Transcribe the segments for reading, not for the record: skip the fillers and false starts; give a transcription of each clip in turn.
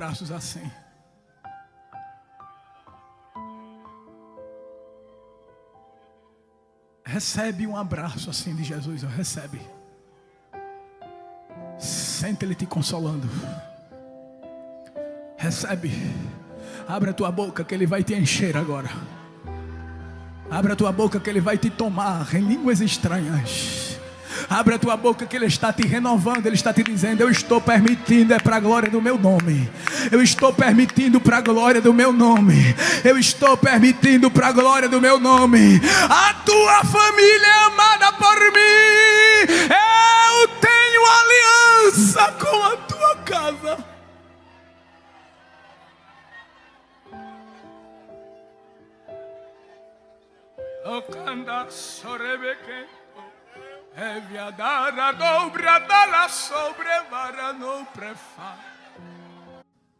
abraços assim. Recebe um abraço assim de Jesus, recebe. Sente Ele te consolando. Recebe. Abre a tua boca que Ele vai te encher agora. Abre a tua boca que Ele vai te tomar em línguas estranhas. Abre a tua boca que Ele está te renovando. Ele está te dizendo: eu estou permitindo, é para a glória do meu nome. Eu estou permitindo para a glória do meu nome. Eu estou permitindo para a glória do meu nome. A tua família é amada por mim. Eu tenho aliança com a tua casa.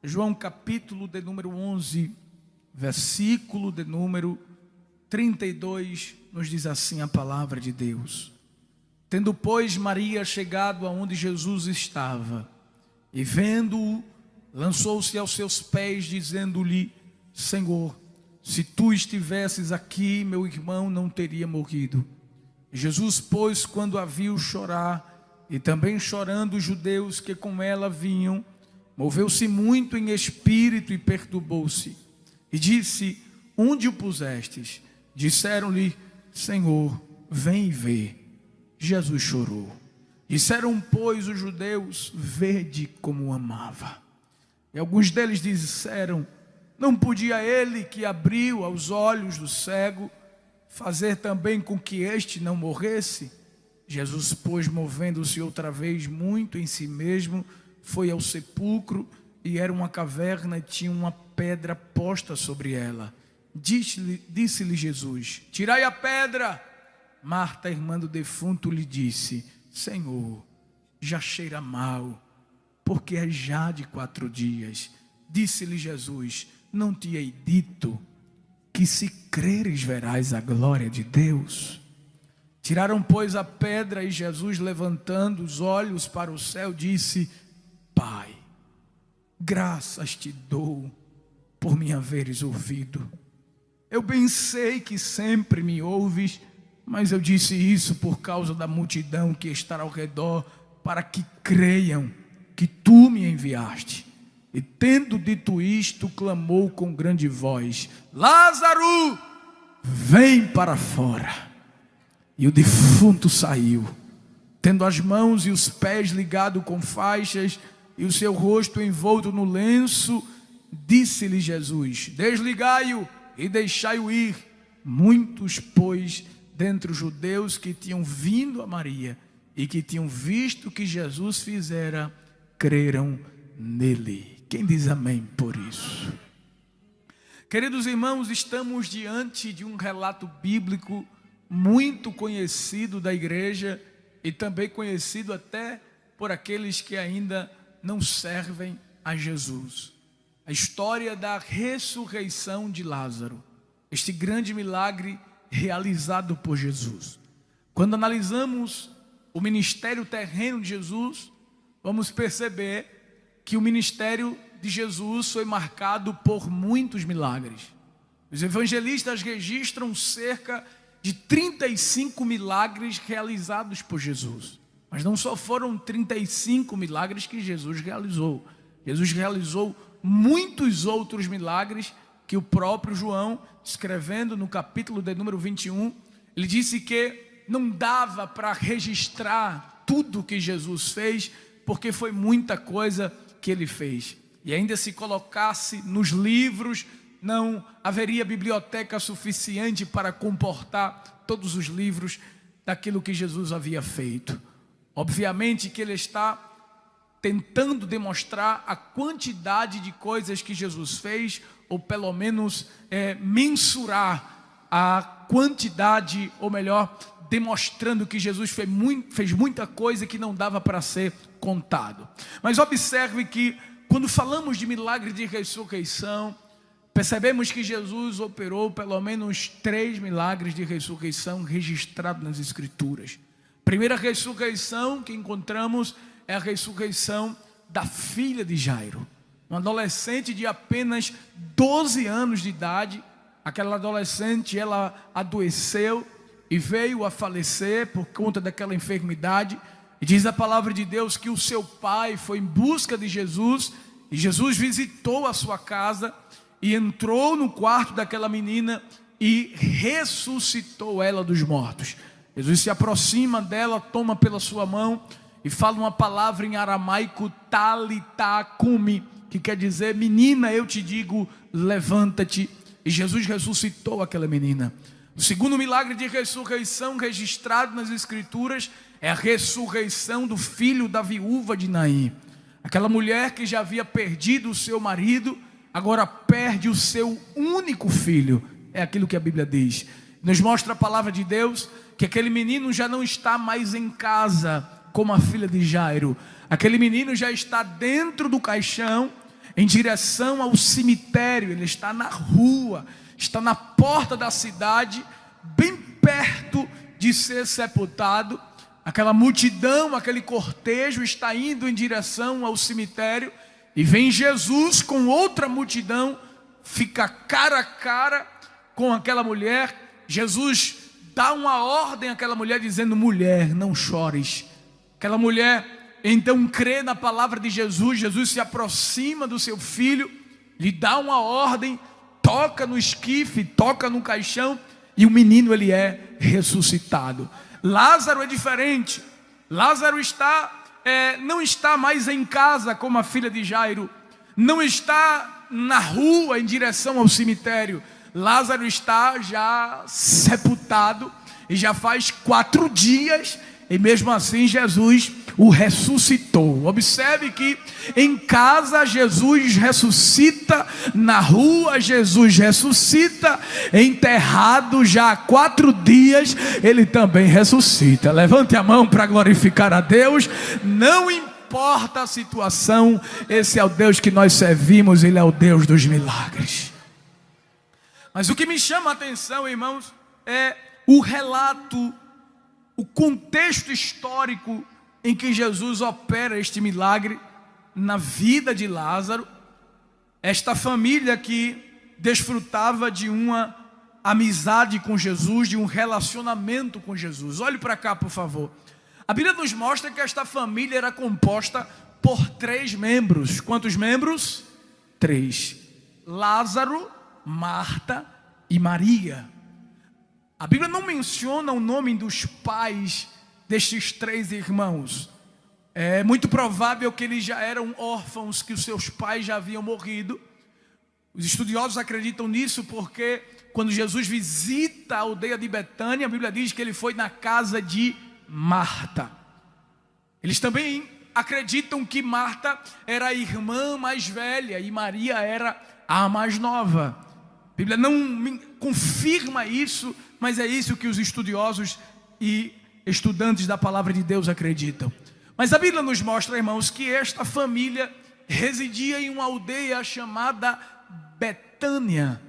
João capítulo de número 11, versículo de número 32, nos diz assim a palavra de Deus: tendo, pois, Maria chegado aonde Jesus estava, e vendo-o, lançou-se aos seus pés, dizendo-lhe: Senhor, se tu estivesses aqui, meu irmão não teria morrido. Jesus, pois, quando a viu chorar, e também chorando os judeus que com ela vinham, moveu-se muito em espírito e perturbou-se, e disse: onde o pusestes? Disseram-lhe: Senhor, vem e vê. Jesus chorou. Disseram, pois, os judeus: vede como o amava. E alguns deles disseram: não podia ele que abriu aos olhos do cego fazer também com que este não morresse? Jesus, pois, movendo-se outra vez muito em si mesmo, foi ao sepulcro, e era uma caverna e tinha uma pedra posta sobre ela. Disse-lhe Jesus: tirai a pedra. Marta, irmã do defunto, lhe disse: Senhor, já cheira mal, porque é já de 4 dias. Disse-lhe Jesus: não te hei dito que se creres verás a glória de Deus? Tiraram, pois, a pedra, e Jesus, levantando os olhos para o céu, disse: Pai, graças te dou por me haveres ouvido. Eu bem sei que sempre me ouves, mas eu disse isso por causa da multidão que está ao redor, para que creiam que tu me enviaste. E tendo dito isto, clamou com grande voz: Lázaro, vem para fora. E o defunto saiu, tendo as mãos e os pés ligados com faixas, e o seu rosto envolto no lenço. Disse-lhe Jesus: desligai-o e deixai-o ir. Muitos, pois, dentre os judeus que tinham vindo a Maria e que tinham visto o que Jesus fizera, creram nele. Quem diz amém por isso? Queridos irmãos, estamos diante de um relato bíblico muito conhecido da igreja e também conhecido até por aqueles que ainda não servem a Jesus. A história da ressurreição de Lázaro, este grande milagre realizado por Jesus. Quando analisamos o ministério terreno de Jesus, vamos perceber que o ministério de Jesus foi marcado por muitos milagres. Os evangelistas registram cerca de 35 milagres realizados por Jesus. Mas não só foram 35 milagres que Jesus realizou. Jesus realizou muitos outros milagres que o próprio João, escrevendo no capítulo de número 21, ele disse que não dava para registrar tudo que Jesus fez, porque foi muita coisa que ele fez. E ainda se colocasse nos livros, não haveria biblioteca suficiente para comportar todos os livros daquilo que Jesus havia feito. Obviamente que ele está tentando demonstrar a quantidade de coisas que Jesus fez, ou pelo menos mensurar a quantidade, ou melhor, demonstrando que Jesus fez muita coisa que não dava para ser contado. Mas observe que quando falamos de milagre de ressurreição, percebemos que Jesus operou pelo menos 3 milagres de ressurreição registrados nas Escrituras. A primeira ressurreição que encontramos é a ressurreição da filha de Jairo. uma adolescente de apenas 12 anos de idade. Aquela adolescente, ela adoeceu e veio a falecer por conta daquela enfermidade. E diz a palavra de Deus que o seu pai foi em busca de Jesus, e Jesus visitou a sua casa e entrou no quarto daquela menina e ressuscitou ela dos mortos. Jesus se aproxima dela, toma pela sua mão e fala uma palavra em aramaico, talitá cumi, que quer dizer: menina, eu te digo, levanta-te. E Jesus ressuscitou aquela menina. O segundo milagre de ressurreição registrado nas Escrituras é a ressurreição do filho da viúva de Naim. Aquela mulher que já havia perdido o seu marido, agora perde o seu único filho. É aquilo que a Bíblia diz. Nos mostra a palavra de Deus que aquele menino já não está mais em casa como a filha de Jairo. Aquele menino já está dentro do caixão, em direção ao cemitério. Ele está na rua, está na porta da cidade, bem perto de ser sepultado. Aquela multidão, aquele cortejo está indo em direção ao cemitério, e vem Jesus com outra multidão, fica cara a cara com aquela mulher. Jesus dá uma ordem àquela mulher dizendo: mulher, não chores. Aquela mulher então crê na palavra de Jesus. Jesus se aproxima do seu filho, lhe dá uma ordem, toca no esquife, toca no caixão, e o menino ele é ressuscitado. Lázaro é diferente. Lázaro não está mais em casa como a filha de Jairo, não está na rua em direção ao cemitério. Lázaro está já sepultado, e já faz 4 dias, e mesmo assim Jesus o ressuscitou. Observe que em casa Jesus ressuscita, na rua Jesus ressuscita, enterrado já há 4 dias, ele também ressuscita. Levante a mão para glorificar a Deus. Não importa a situação, esse é o Deus que nós servimos, ele é o Deus dos milagres. Mas o que me chama a atenção, irmãos, é o relato, o contexto histórico em que Jesus opera este milagre na vida de Lázaro. Esta família que desfrutava de uma amizade com Jesus, de um relacionamento com Jesus. Olhe para cá, por favor. A Bíblia nos mostra que esta família era composta por 3 membros. Quantos membros? 3. Lázaro, Marta e Maria. A Bíblia não menciona o nome dos pais destes 3 irmãos. É muito provável que eles já eram órfãos, que os seus pais já haviam morrido. Os estudiosos acreditam nisso porque quando Jesus visita a aldeia de Betânia, a Bíblia diz que ele foi na casa de Marta. Eles também acreditam que Marta era a irmã mais velha e Maria era a mais nova. A Bíblia não confirma isso, mas é isso que os estudiosos e estudantes da palavra de Deus acreditam. Mas a Bíblia nos mostra, irmãos, que esta família residia em uma aldeia chamada Betânia.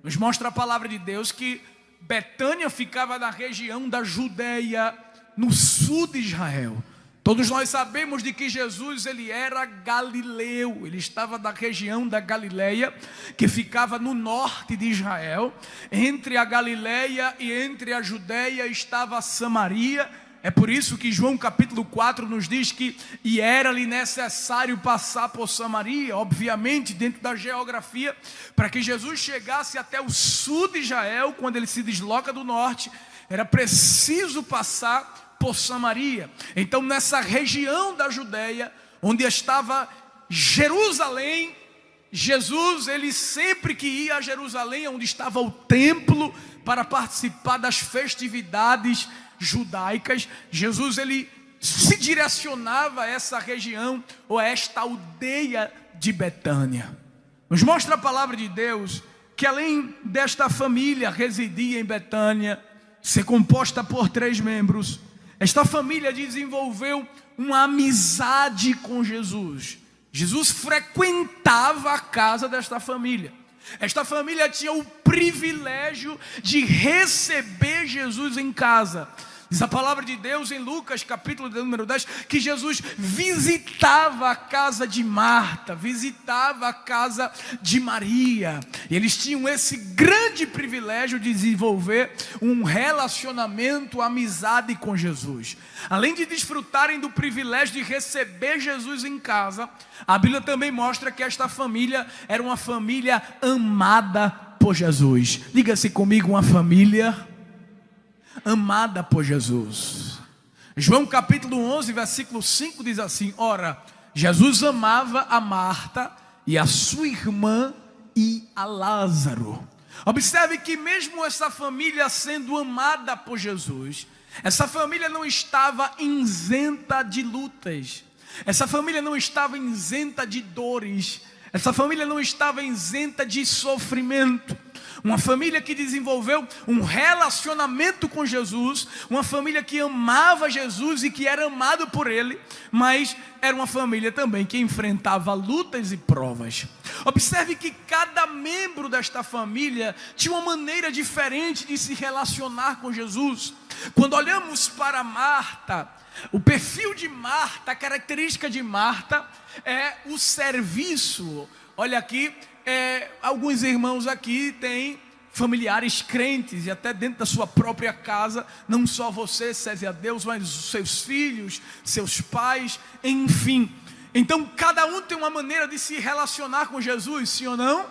Nos mostra a palavra de Deus que Betânia ficava na região da Judeia, no sul de Israel. Todos nós sabemos de que Jesus ele era galileu, ele estava na região da Galileia, que ficava no norte de Israel. Entre a Galileia e entre a Judeia estava Samaria. É por isso que João capítulo 4 nos diz que e era-lhe necessário passar por Samaria, obviamente dentro da geografia, para que Jesus chegasse até o sul de Israel. Quando ele se desloca do norte, era preciso passar por Samaria. Então nessa região da Judeia, onde estava Jerusalém, Jesus, ele sempre que ia a Jerusalém, onde estava o templo, para participar das festividades judaicas, Jesus ele se direcionava a essa região, ou a esta aldeia de Betânia. Nos mostra a palavra de Deus que além desta família residir em Betânia, ser composta por 3 membros, esta família desenvolveu uma amizade com Jesus. Jesus frequentava a casa desta família. Esta família tinha o privilégio de receber Jesus em casa. Diz a palavra de Deus em Lucas, capítulo de número 10, que Jesus visitava a casa de Marta, visitava a casa de Maria. E eles tinham esse grande privilégio de desenvolver um relacionamento, amizade com Jesus. Além de desfrutarem do privilégio de receber Jesus em casa, a Bíblia também mostra que esta família era uma família amada por Jesus. Diga-se comigo, uma família amada por Jesus. João capítulo 11, versículo 5 diz assim: ora, Jesus amava a Marta e a sua irmã e a Lázaro. Observe que mesmo essa família sendo amada por Jesus, essa família não estava isenta de lutas, essa família não estava isenta de dores, essa família não estava isenta de sofrimento. Uma família que desenvolveu um relacionamento com Jesus, uma família que amava Jesus e que era amado por Ele, mas era uma família também que enfrentava lutas e provas. Observe que cada membro desta família tinha uma maneira diferente de se relacionar com Jesus. Quando olhamos para Marta, o perfil de Marta, a característica de Marta é o serviço. Olha aqui, alguns irmãos aqui têm familiares crentes, e até dentro da sua própria casa, não só você, serve a Deus, mas os seus filhos, seus pais, enfim. Então cada um tem uma maneira de se relacionar com Jesus, sim ou não?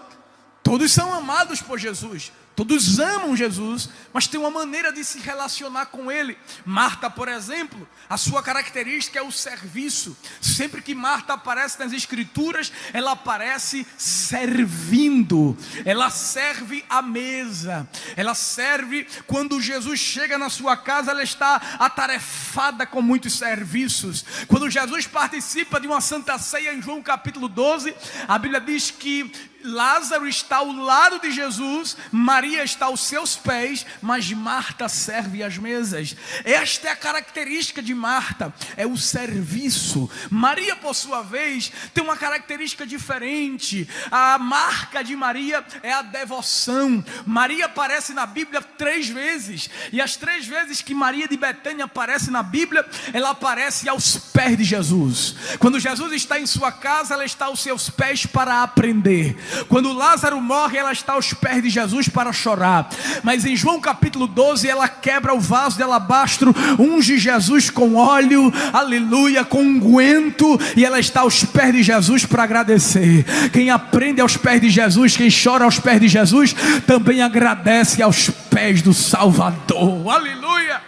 Todos são amados por Jesus, todos amam Jesus, mas tem uma maneira de se relacionar com Ele. Marta, por exemplo, a sua característica é o serviço. Sempre que Marta aparece nas Escrituras, ela aparece servindo. Ela serve à mesa. Ela serve quando Jesus chega na sua casa, ela está atarefada com muitos serviços. Quando Jesus participa de uma santa ceia em João capítulo 12, a Bíblia diz que Lázaro está ao lado de Jesus, Maria está aos seus pés, mas Marta serve às mesas. Esta é a característica de Marta, é o serviço. Maria, por sua vez, tem uma característica diferente. A marca de Maria é a devoção. Maria aparece na Bíblia 3 vezes, e as 3 vezes que Maria de Betânia aparece na Bíblia, ela aparece aos pés de Jesus. Quando Jesus está em sua casa, ela está aos seus pés para aprender. Quando Lázaro morre, ela está aos pés de Jesus para chorar. Mas em João capítulo 12, ela quebra o vaso de alabastro, unge Jesus com óleo, aleluia, com unguento, e ela está aos pés de Jesus para agradecer. Quem aprende aos pés de Jesus, quem chora aos pés de Jesus, também agradece aos pés do Salvador, aleluia.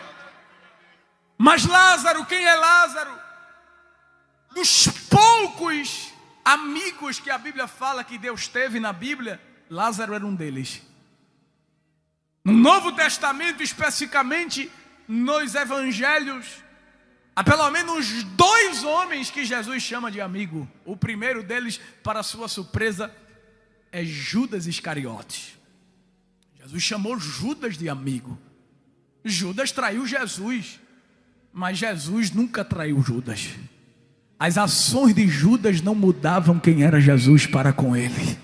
Mas Lázaro, quem é Lázaro? Dos poucos amigos que a Bíblia fala que Deus teve na Bíblia, Lázaro era um deles. No Novo Testamento, especificamente nos Evangelhos, há pelo menos 2 homens que Jesus chama de amigo. O primeiro deles, para sua surpresa, é Judas Iscariotes. Jesus chamou Judas de amigo. Judas traiu Jesus, mas Jesus nunca traiu Judas. As ações de Judas não mudavam quem era Jesus para com ele.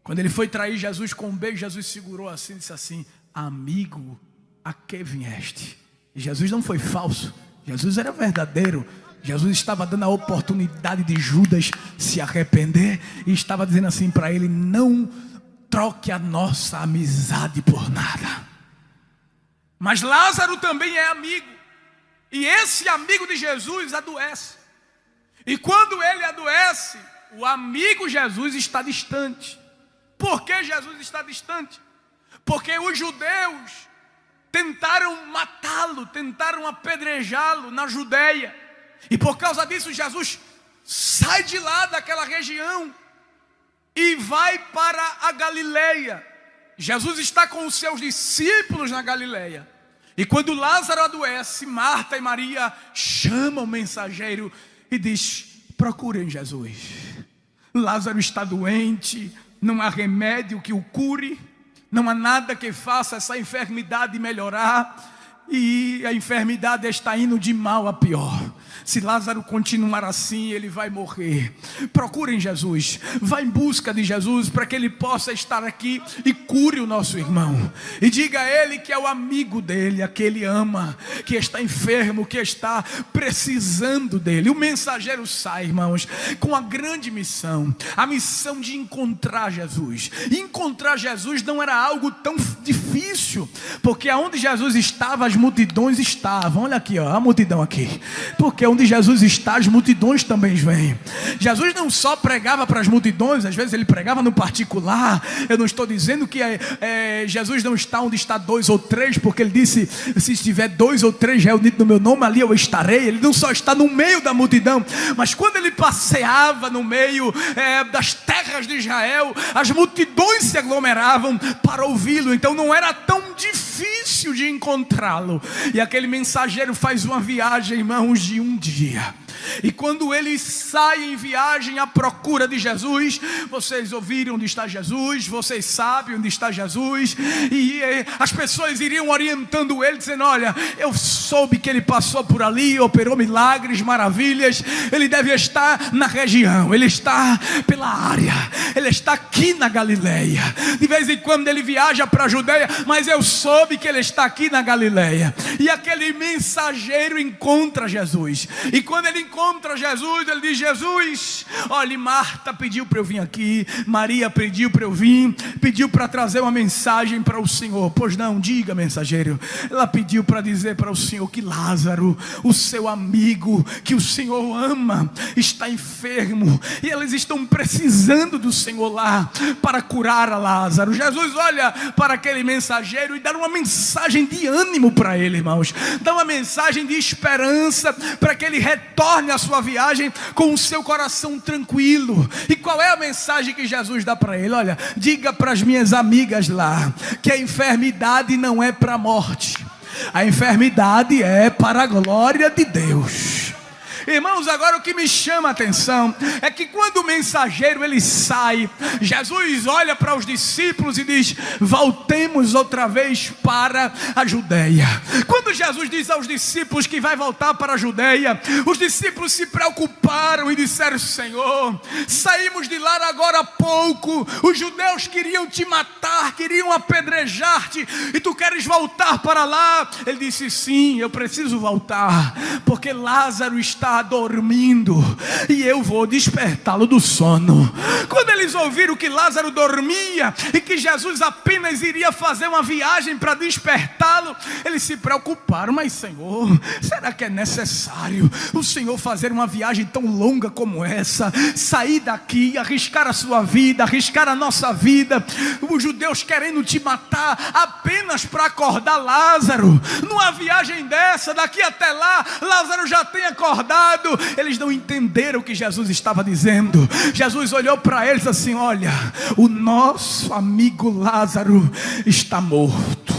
Quando ele foi trair Jesus com um beijo, Jesus segurou assim e disse assim: amigo, a que vieste? E Jesus não foi falso, Jesus era verdadeiro. Jesus estava dando a oportunidade de Judas se arrepender, e estava dizendo assim para ele: não troque a nossa amizade por nada. Mas Lázaro também é amigo, e esse amigo de Jesus adoece. E quando ele adoece, o amigo Jesus está distante. Por que Jesus está distante? Porque os judeus tentaram matá-lo, tentaram apedrejá-lo na Judeia. E por causa disso, Jesus sai de lá daquela região e vai para a Galileia. Jesus está com os seus discípulos na Galileia. E quando Lázaro adoece, Marta e Maria chamam o mensageiro e diz: procurem Jesus. Lázaro está doente, não há remédio que o cure, não há nada que faça essa enfermidade melhorar, e a enfermidade está indo de mal a pior. Se Lázaro continuar assim, ele vai morrer. Procurem Jesus, vá em busca de Jesus para que ele possa estar aqui e cure o nosso irmão. E diga a ele que é o amigo dele, a que ele ama, que está enfermo, que está precisando dele. O mensageiro sai, irmãos, com a grande missão, a missão de encontrar Jesus. E encontrar Jesus não era algo tão difícil, porque aonde Jesus estava, as multidões estavam. Olha aqui, ó, a multidão aqui. Porque onde Jesus está, as multidões também vêm. Jesus não só pregava para as multidões, às vezes ele pregava no particular. Eu não estou dizendo que Jesus não está onde está 2 ou 3, porque ele disse: se estiver 2 ou 3 reunidos no meu nome, ali eu estarei. Ele não só está no meio da multidão, mas quando ele passeava no meio das terras de Israel, as multidões se aglomeravam para ouvi-lo. Então não era tão difícil de encontrá-lo. E aquele mensageiro faz uma viagem, irmãos, de um dia. E quando ele sai em viagem à procura de Jesus, vocês ouviram onde está Jesus, vocês sabem onde está Jesus, e as pessoas iriam orientando ele, dizendo: olha, eu soube que ele passou por ali, operou milagres, maravilhas, ele deve estar na região, ele está pela área, ele está aqui na Galileia. De vez em quando ele viaja para a Judeia, mas eu soube que ele está aqui na Galileia. E aquele mensageiro encontra Jesus, e quando ele encontra Jesus, ele diz: Jesus, olha, Marta pediu para eu vir aqui, Maria pediu para eu vir, pediu para trazer uma mensagem para o Senhor. Pois não, diga, mensageiro. Ela pediu para dizer para o Senhor que Lázaro, o seu amigo, que o Senhor ama, está enfermo, e eles estão precisando do Senhor lá para curar a Lázaro. Jesus olha para aquele mensageiro e dá uma mensagem de ânimo para ele, irmãos, dá uma mensagem de esperança para que ele retorne a sua viagem com o seu coração tranquilo. E qual é a mensagem que Jesus dá para ele? Olha, diga para as minhas amigas lá que a enfermidade não é para a morte, a enfermidade é para a glória de Deus. Irmãos, agora o que me chama a atenção é que quando o mensageiro ele sai, Jesus olha para os discípulos e diz: voltemos outra vez para a Judeia. Quando Jesus diz aos discípulos que vai voltar para a Judeia, os discípulos se preocuparam e disseram: Senhor, saímos de lá agora há pouco, os judeus queriam te matar, queriam apedrejar-te, e tu queres voltar para lá? Ele disse: sim, eu preciso voltar, porque Lázaro está dormindo e eu vou despertá-lo do sono. Quando eles ouviram que Lázaro dormia e que Jesus apenas iria fazer uma viagem para despertá-lo, eles se preocuparam: mas Senhor, será que é necessário o Senhor fazer uma viagem tão longa como essa, sair daqui, arriscar a sua vida, arriscar a nossa vida, os judeus querendo te matar apenas para acordar Lázaro? Numa viagem dessa, daqui até lá, Lázaro já tem acordado. Eles não entenderam o que Jesus estava dizendo. Jesus olhou para eles assim: olha, o nosso amigo Lázaro está morto,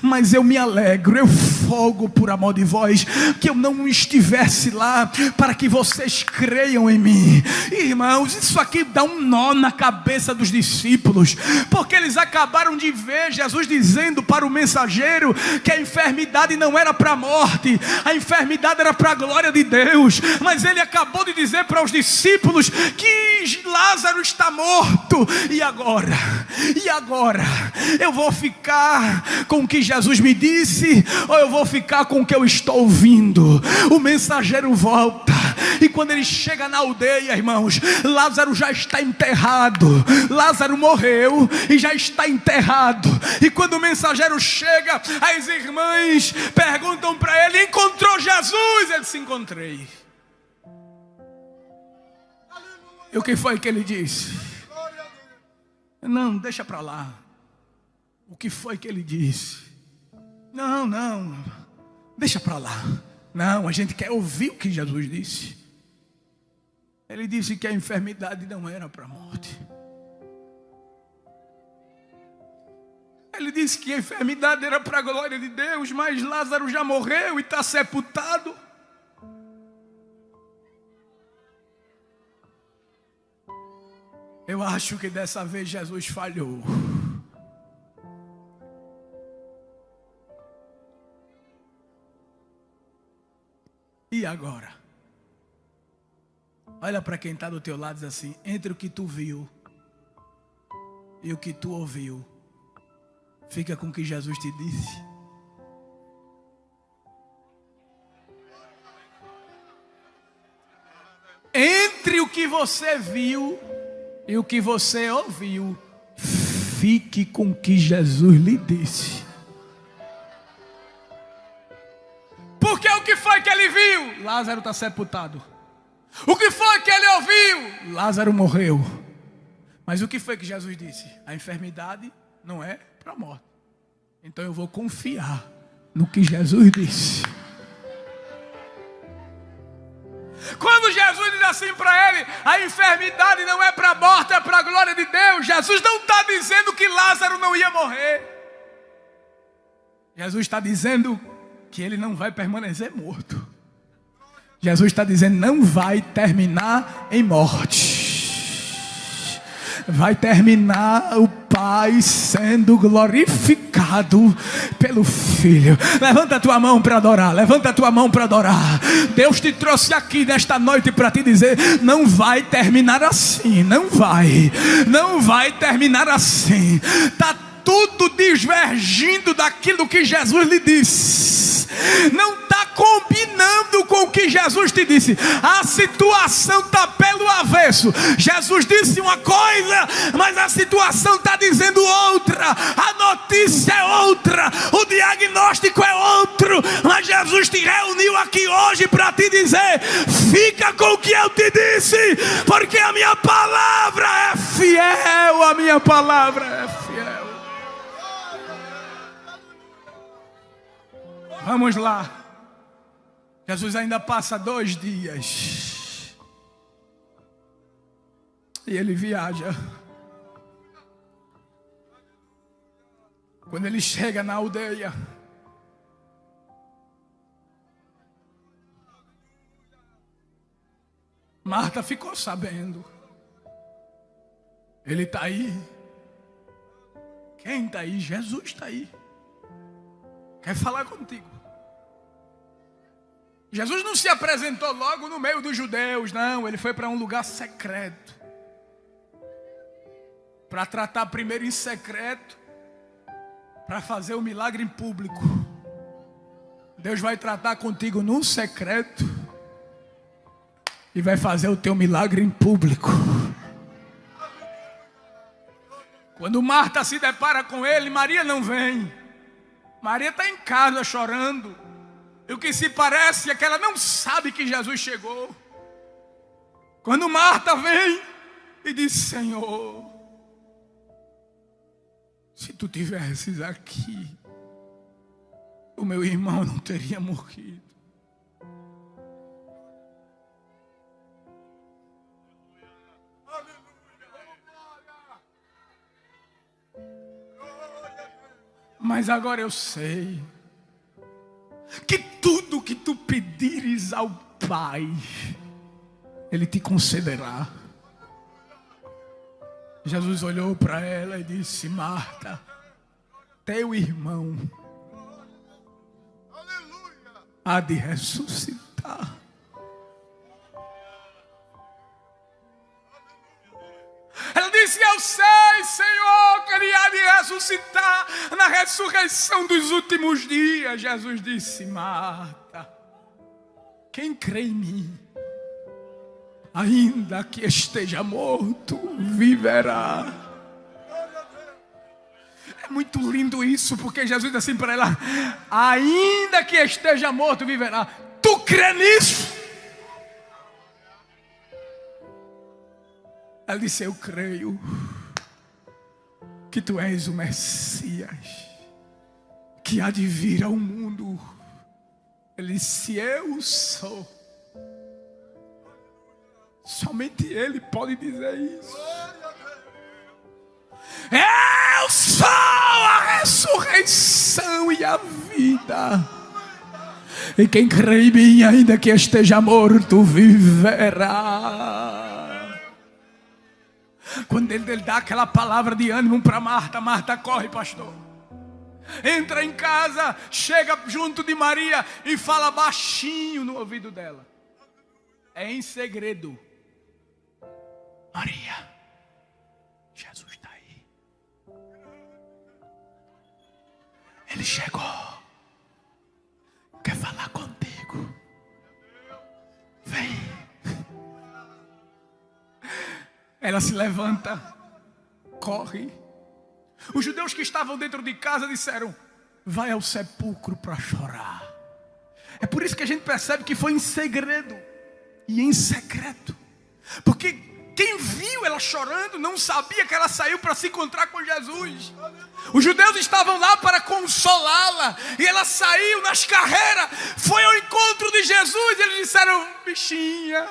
mas eu me alegro, eu folgo por amor de vós, que eu não estivesse lá, para que vocês creiam em mim. Irmãos, isso aqui dá um nó na cabeça dos discípulos, porque eles acabaram de ver Jesus dizendo para o mensageiro que a enfermidade não era para a morte, a enfermidade era para a glória de Deus. Mas ele acabou de dizer para os discípulos que Lázaro está morto. E agora? Eu vou ficar com o que Jesus me disse, ou eu vou ficar com o que eu estou ouvindo? O mensageiro volta, e quando ele chega na aldeia, irmãos, Lázaro já está enterrado. Lázaro morreu e já está enterrado. E quando o mensageiro chega, as irmãs perguntam para ele: encontrou Jesus? Ele disse: encontrei. E o que foi que ele disse? Não, deixa para lá. O que foi que ele disse? Não, deixa para lá. Não, a gente quer ouvir o que Jesus disse. Ele disse que a enfermidade não era para a morte. Ele disse que a enfermidade era para a glória de Deus, mas Lázaro já morreu e está sepultado. Eu acho que dessa vez Jesus falhou. E agora? Olha para quem está do teu lado e diz assim: entre o que tu viu e o que tu ouviu, fica com o que Jesus te disse. Entre o que você viu e o que você ouviu, fique com o que Jesus lhe disse. Porque o que foi que ele viu? Lázaro está sepultado. O que foi que ele ouviu? Lázaro morreu. Mas o que foi que Jesus disse? A enfermidade não é para a morte. Então eu vou confiar no que Jesus disse. Quando Jesus diz assim para ele: a enfermidade não é para a morte, é para a glória de Deus. Jesus não está dizendo que Lázaro não ia morrer. Jesus está dizendo que ele não vai permanecer morto. Jesus está dizendo: não vai terminar em morte. Vai terminar o Pai sendo glorificado pelo Filho. Levanta a tua mão para adorar. Levanta a tua mão para adorar. Deus te trouxe aqui nesta noite para te dizer: não vai terminar assim. Não vai. Não vai terminar assim. Está tudo divergindo daquilo que Jesus lhe disse. Não está combinando com o que Jesus te disse. A situação está pelo avesso. Jesus disse uma coisa, mas a situação está dizendo outra. A notícia é outra. O diagnóstico é outro. Mas Jesus te reuniu aqui hoje para te dizer: fica com o que eu te disse, porque a minha palavra é fiel. A minha palavra é fiel. Vamos lá. Jesus ainda passa 2 dias. E ele viaja. Quando ele chega na aldeia, Marta ficou sabendo. Ele está aí. Quem está aí? Jesus está aí. Quer falar contigo. Jesus não se apresentou logo no meio dos judeus, não. Ele foi para um lugar secreto, para tratar primeiro em secreto, para fazer o milagre em público. Deus vai tratar contigo num secreto e vai fazer o teu milagre em público. Quando Marta se depara com ele, Maria não vem. Maria está em casa chorando. E o que se parece é que ela não sabe que Jesus chegou. Quando Marta vem e diz: Senhor, se tu tivesses aqui, o meu irmão não teria morrido. Mas agora eu sei que tudo que tu pedires ao Pai, Ele te concederá. Jesus olhou para ela e disse: Marta, teu irmão há de ressuscitar. Ela disse: eu sei, Senhor, que Ele há de ressuscitar na ressurreição dos últimos dias. Jesus disse: Marta, quem crê em mim, ainda que esteja morto, viverá. É muito lindo isso, porque Jesus diz assim para ela: ainda que esteja morto, viverá. Tu crê nisso? Ela disse: eu creio que tu és o Messias, que há de vir ao mundo. Ele disse: eu sou. Somente Ele pode dizer isso. Eu sou a ressurreição e a vida. E quem crê em mim, ainda que esteja morto, viverá. Quando ele dá aquela palavra de ânimo para Marta, Marta corre, pastor. Entra em casa, chega junto de Maria e fala baixinho no ouvido dela. É em segredo. Maria, Jesus está aí. Ele chegou. Quer falar contigo? Vem. Ela se levanta, corre. Os judeus que estavam dentro de casa disseram: vai ao sepulcro para chorar. É por isso que a gente percebe que foi em segredo e em secreto. Porque quem viu ela chorando não sabia que ela saiu para se encontrar com Jesus. Os judeus estavam lá para consolá-la e ela saiu nas carreiras, foi ao encontro de Jesus. Eles disseram: bichinha,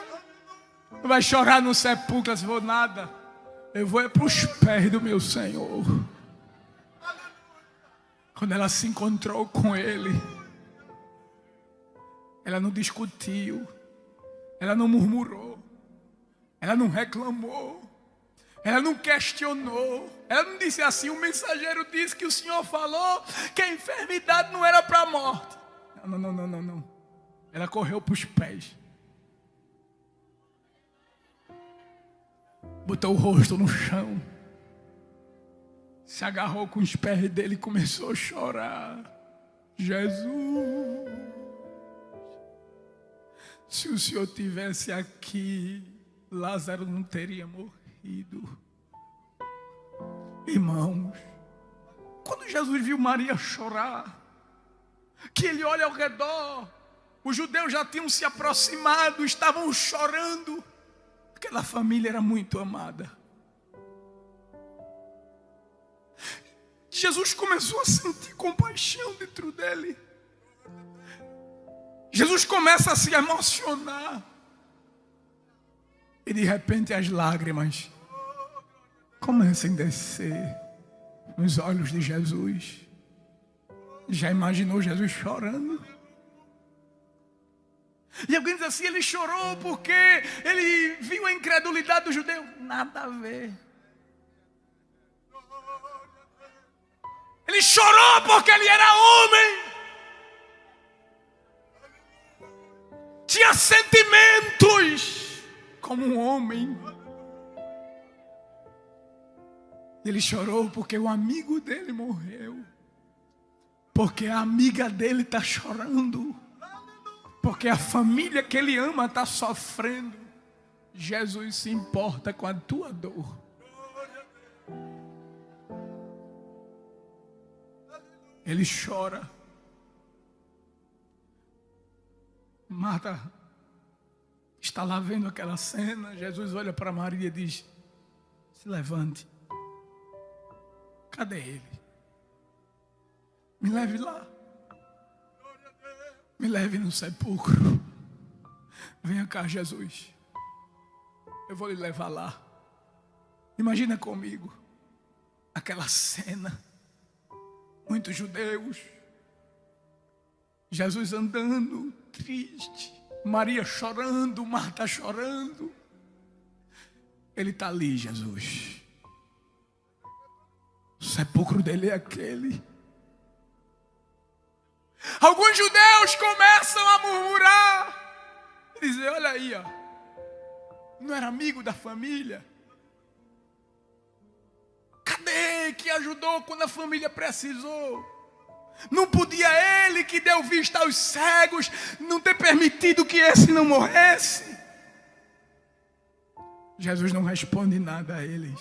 vai chorar no sepulcro? Ela disse: vou nada, eu vou para os pés do meu Senhor. Quando ela se encontrou com Ele, ela não discutiu, ela não murmurou, ela não reclamou, ela não questionou, ela não disse assim: o mensageiro disse que o Senhor falou que a enfermidade não era para a morte. Não. Ela correu para os pés, botou o rosto no chão, se agarrou com os pés dele e começou a chorar. Jesus, se o Senhor tivesse aqui, Lázaro não teria morrido. Irmãos, quando Jesus viu Maria chorar, que ele olha ao redor, os judeus já tinham se aproximado, estavam chorando. Aquela família era muito amada. Jesus começou a sentir compaixão dentro dele. Jesus começa a se emocionar. E de repente as lágrimas começam a descer nos olhos de Jesus. Já imaginou Jesus chorando? E alguém diz assim: ele chorou porque ele viu a incredulidade do judeu. Nada a ver. Ele chorou porque ele era homem. Tinha sentimentos como um homem. Ele chorou porque o amigo dele morreu. Porque a amiga dele está chorando. Porque a família que ele ama está sofrendo. Jesus se importa com a tua dor. Ele chora. Marta está lá vendo aquela cena. Jesus olha para Maria e diz: se levante. Cadê ele? Me leve lá. Me leve no sepulcro. Venha cá, Jesus. Eu vou lhe levar lá. Imagina comigo aquela cena. Muitos judeus. Jesus andando, triste. Maria chorando, Marta chorando. Ele está ali, Jesus. O sepulcro dele é aquele. Alguns judeus começam a murmurar e dizer: olha aí, ó, não era amigo da família? Cadê que ajudou quando a família precisou? Não podia ele, que deu vista aos cegos, não ter permitido que esse não morresse? Jesus não responde nada a eles.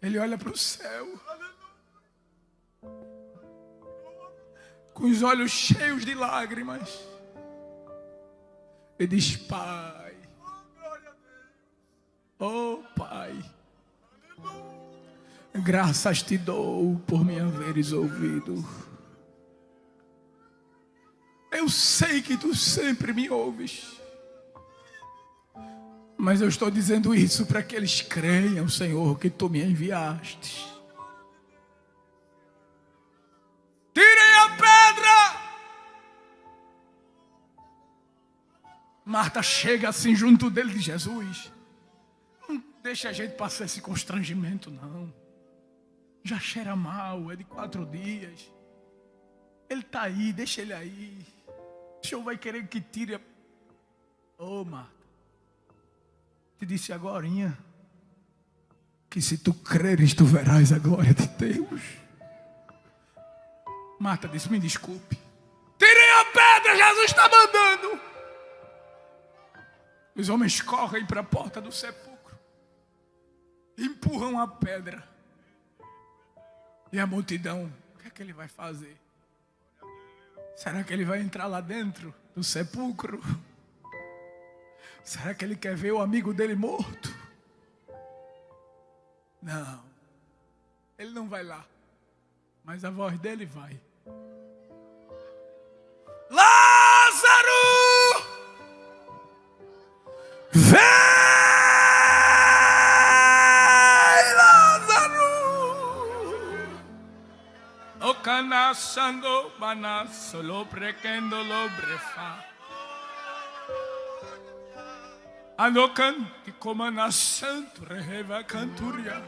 Ele olha para o céu, com os olhos cheios de lágrimas, e diz: Pai, oh Pai, graças te dou por me haveres ouvido. Eu sei que tu sempre me ouves, mas eu estou dizendo isso para que eles creiam, Senhor, que tu me enviaste. Tirem a pedra! Marta chega assim junto dele e diz: Jesus, não deixa a gente passar esse constrangimento, não. Já cheira mal, é de 4 dias. Ele está aí, deixa ele aí. O Senhor vai querer que tire a... Oh, Marta, Te disse agorinha que se tu creres, tu verás a glória de Deus. Marta disse, me desculpe. Tirem a pedra, Jesus está mandando. Os homens correm para a porta do sepulcro, empurram a pedra. E a multidão, o que é que ele vai fazer? Será que ele vai entrar lá dentro do sepulcro? Será que ele quer ver o amigo dele morto? Não, ele não vai lá, mas a voz dele vai. Lázaro! Vem, Lázaro! O canasando banasso lo precendo lo brefa. Ando canti como na santo reheva canturia.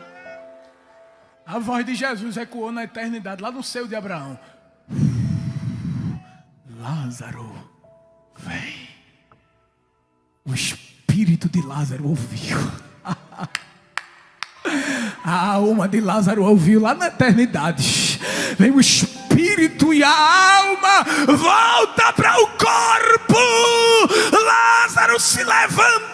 A voz de Jesus ecoou na eternidade, lá no seio de Abraão. Lázaro, vem. O espírito de Lázaro ouviu. A alma de Lázaro ouviu lá na eternidade. Vem o espírito e a alma volta para o corpo. Lázaro se levanta.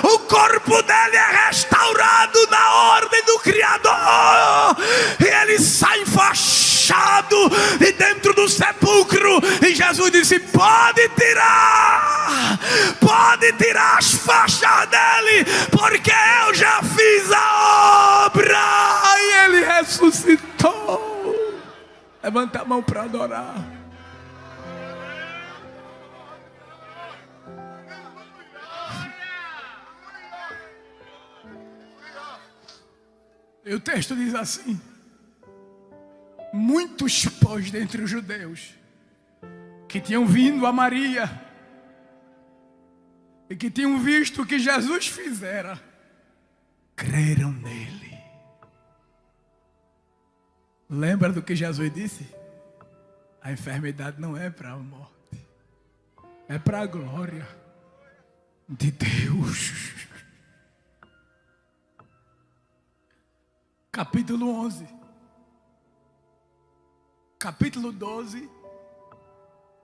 O corpo dele é restaurado na ordem do Criador. E ele sai enfaixado de dentro do sepulcro. E Jesus disse, pode tirar as faixas dele, porque eu já fiz a obra. E ele ressuscitou. Levanta a mão para adorar. E o texto diz assim: muitos, pois, dentre os judeus que tinham vindo a Maria e que tinham visto o que Jesus fizera, creram nele. Lembra do que Jesus disse? A enfermidade não é para a morte, é para a glória de Deus. Capítulo 11. Capítulo 12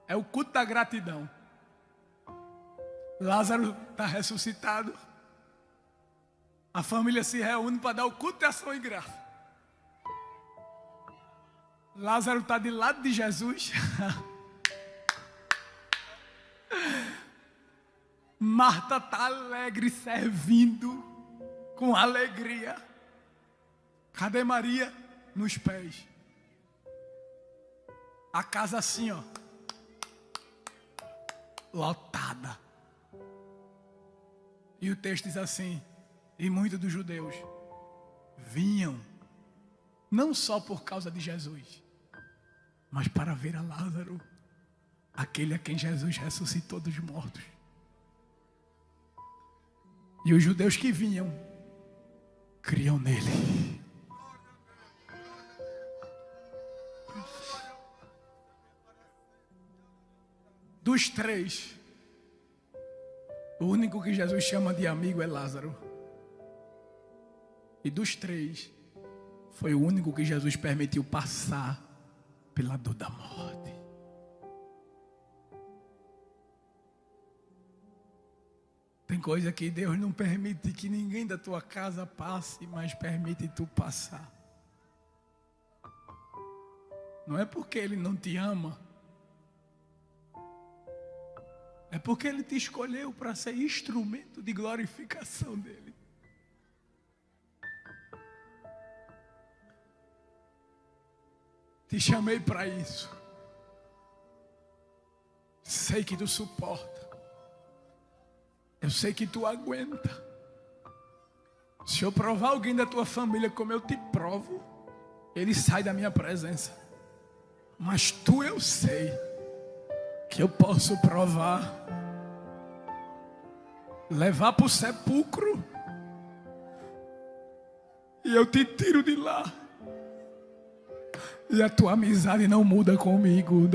é o culto da gratidão. Lázaro está ressuscitado. A família se reúne para dar o culto de ação e graça. Lázaro está de lado de Jesus. Marta está alegre, servindo com alegria. Cadê Maria? Nos pés. A casa assim, ó, lotada. E o texto diz assim: e muitos dos judeus vinham, não só por causa de Jesus, mas para ver a Lázaro, aquele a quem Jesus ressuscitou dos mortos. E os judeus que vinham, criam nele. Dos três, o único que Jesus chama de amigo é Lázaro. E dos três, foi o único que Jesus permitiu passar pela dor da morte. Tem coisa que Deus não permite que ninguém da tua casa passe, mas permite tu passar. Não é porque Ele não te ama, é porque Ele te escolheu para ser instrumento de glorificação dEle. Te chamei para isso. Sei que tu suporta. Eu sei que tu aguenta. Se eu provar alguém da tua família como eu te provo, ele sai da minha presença. Mas tu, eu sei que eu posso provar, levar para o sepulcro, e eu te tiro de lá. E a tua amizade não muda comigo.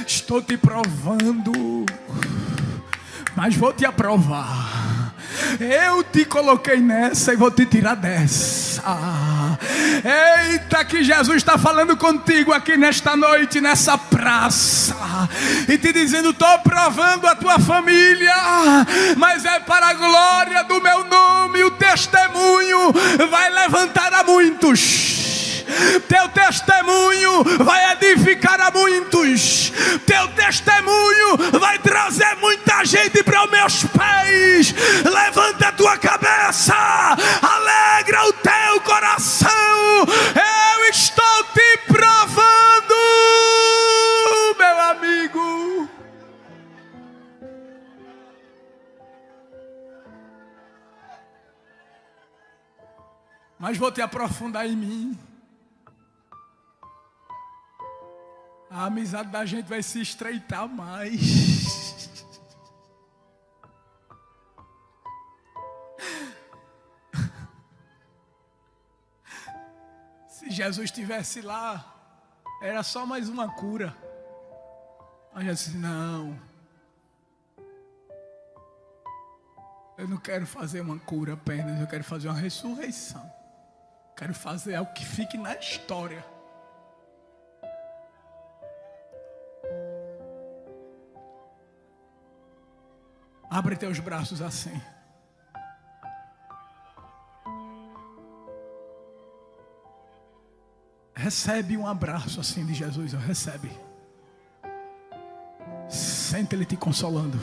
Estou te provando, mas vou te aprovar. Eu te coloquei nessa e vou te tirar dessa. Eita, que Jesus está falando contigo aqui nesta noite, nessa praça, e te dizendo: estou provando a tua família, mas é para a glória do meu nome. O testemunho vai levantar a muitos. Teu testemunho vai edificar a muitos. Teu testemunho vai trazer muita gente para os meus pés. Levanta a tua cabeça, alegra o teu coração. Eu estou te provando, meu amigo. Mas vou te aprofundar em mim. A amizade da gente vai se estreitar mais. Se Jesus estivesse lá, era só mais uma cura. Mas Jesus disse: não, eu não quero fazer uma cura apenas, eu quero fazer uma ressurreição. Quero fazer algo que fique na história. Abre teus braços assim. Recebe um abraço assim de Jesus. Recebe. Sente Ele te consolando.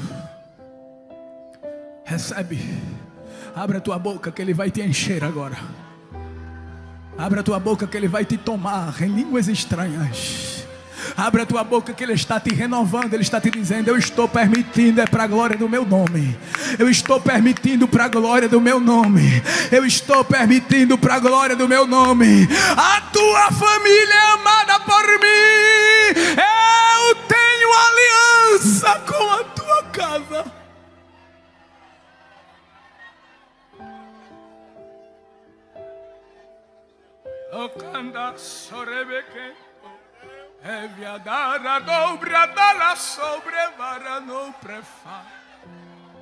Recebe. Abre a tua boca que Ele vai te encher agora. Abre a tua boca que Ele vai te tomar em línguas estranhas. Abre a tua boca que Ele está te renovando. Ele está te dizendo: eu estou permitindo, é para a glória do meu nome. Eu estou permitindo para a glória do meu nome. Eu estou permitindo para a glória do meu nome. A tua família é amada por mim. Eu tenho aliança com a tua casa. Ocanda sorebeque. Evia dara dobra dalla sobrevara no prefa.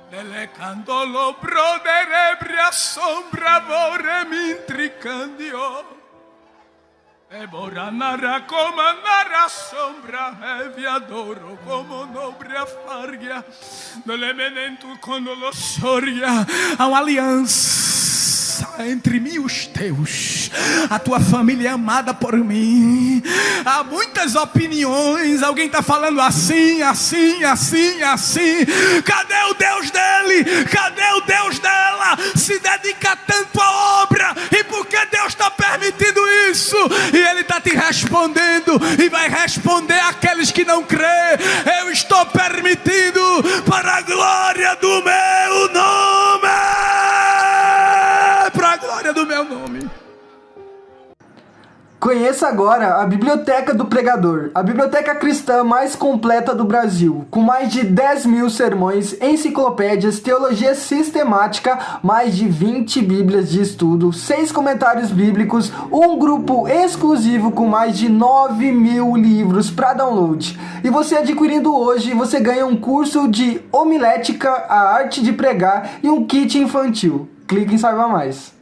Dele candolo broderebria sombra vore mintricandio. E bora nara come nara sombra evia doro como nobria fargia. Dele menento quando lo soria. Há uma aliança entre mim e os teus. A tua família é amada por mim. Há muitas opiniões. Alguém está falando assim, assim, assim, assim. Cadê o Deus dele? Cadê o Deus dela? Se dedica tanto à obra. E por que Deus está permitindo isso? E Ele está te respondendo. E vai responder àqueles que não crê. Eu estou permitindo para a glória do meu nome. Para a glória do meu nome. Conheça agora a Biblioteca do Pregador, a biblioteca cristã mais completa do Brasil, com mais de 10.000 sermões, enciclopédias, teologia sistemática, mais de 20 bíblias de estudo, 6 comentários bíblicos, um grupo exclusivo com mais de 9.000 livros para download. E você adquirindo hoje, você ganha um curso de homilética, a arte de pregar e um kit infantil. Clique em Saiba Mais.